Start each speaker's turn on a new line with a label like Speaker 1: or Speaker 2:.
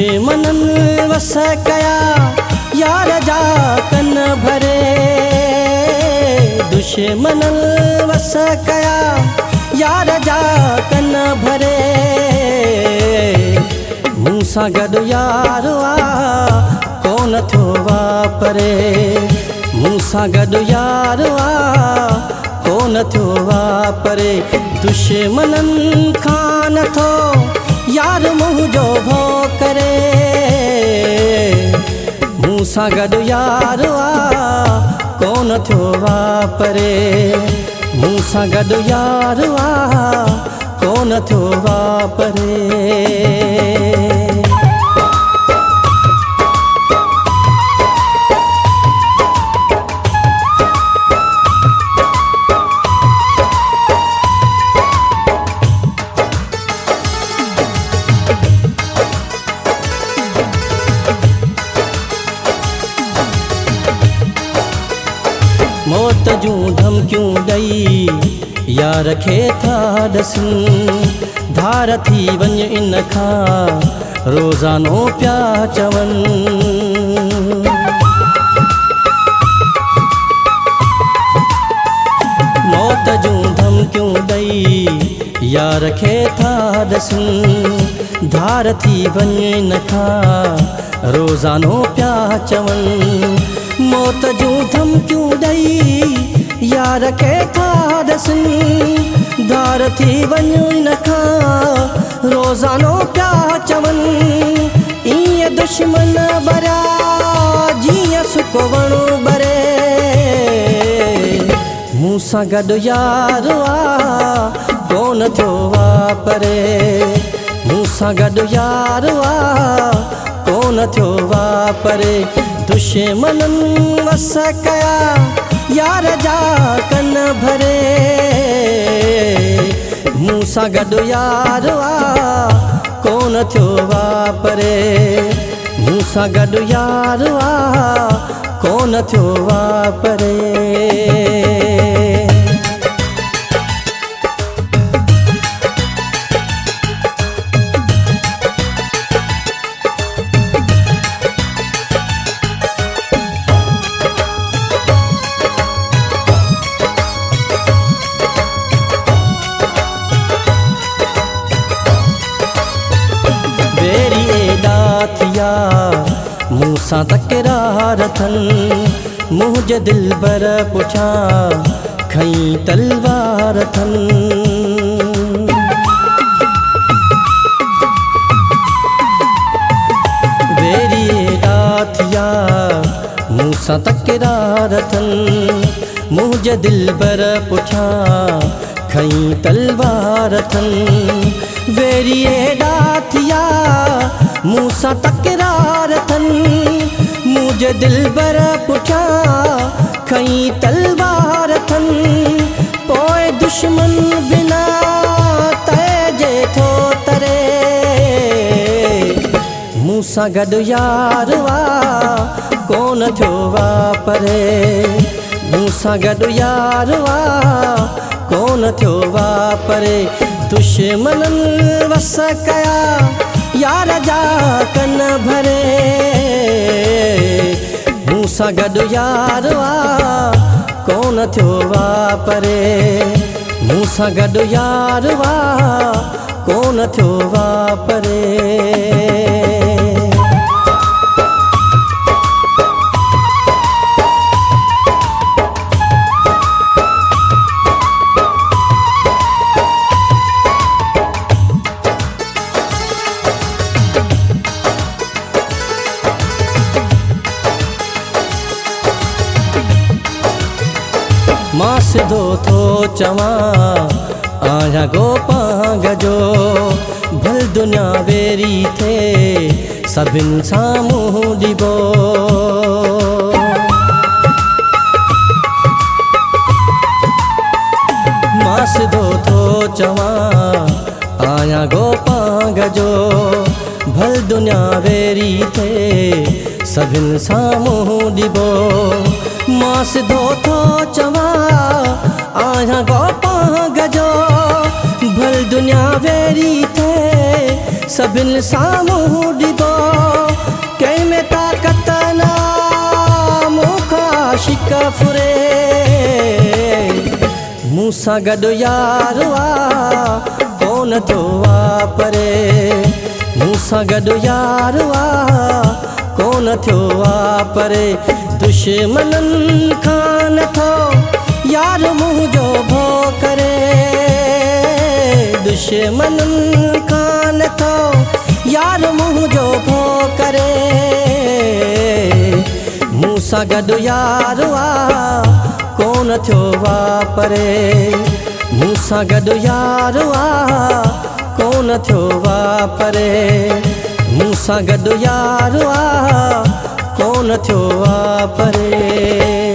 Speaker 1: दुश्मनन वस कया यार जा कन भरे। दुश्मनन वस कया यार जा कन भरे। मूंसां गॾु यार कोन थो वापरे। मूंसां गॾु यार कोन थो वापरे। दुश्मनन खां नथो यार मुंहिंजो भो करे। मूंसां गॾु यार कोन थो वापरे। मूंसां गॾु यार कोन थो वापरे। मौत जूं धमकियूं ॾई यार खे था ॾसनि। धार थी वञ इन खां रोज़ानो पिया चवनि। मौत जूं धमकियूं ॾई यार खे था ॾसनि। धार थी वञ इन खां रोज़ानो पिया चवनि। मौत जूं धमकियूं ॾई यार खे था ॾसनि। धार थी वञ इन खां रोज़ानो पिया चवनि। ईअं दुश्मन भरिया जीअं सुको वणु भरे। मूंसां गॾु यार कोन थो वापरे। मूंसां गॾु यार कोन थो वापरे। दुश्मनन वस कया यार जा कन भरे। मूंसां गॾु यार कोन थो वापरे। मूंसां गॾु यार कोन थो वापरे। वेरी एॾा थिया मूंसां तकरार अथनि। मुंहिंजे दिलबर पुठियां खईं तलवार अथनि। वेरी एॾा थिया मूंसां तकरार अथनि। मुंहिंजे दिलबर पुठियां खईं तलवार अथनि। वेरी एॾा थिया मूंसां तकरार अथनि। मुंहिंजे दिलबर पुठियां खईं तलवार अथनि। पोइ दुश्मन बिना तइजे थो तरे। मूंसां गॾु यार कोन थो वापरे। मूंसां गॾु यार कोन थो वापरे। दुश्मनन वस कया यार जा कन भरे। मूंसां गॾु यार कोन थो वापरे। मूंसां गॾु यार कोन थो वापरे। मां सिधो थो चवां आहियां गोपांग जो। भल दुनिया वेरी थे सभिनि साम्हूं ॾिबो। मां सिधो थो चवां आहियां गोपांग जो। भल दुनिया वेरी थे सभिनि साम्हूं ॾिबो। मां सिधो थो चवां आहियां गोपांग जो। भल दुनिया वेरी थे सभिनि साम्हूं ॾिबो। मूंसां गॾु यार कोन थियो परे मूंसां गॾु यार कोन थियो परे दुश्मननि खां नथो यार मुंहिंजो भो करे दुश्मननि खां नथो यार मुंहिंजो भो करे मूंसां गॾु यार कोन थियो परे मूंसां गॾु यार कोन थियो परे मूंसां गॾु यार कोन थियो परे।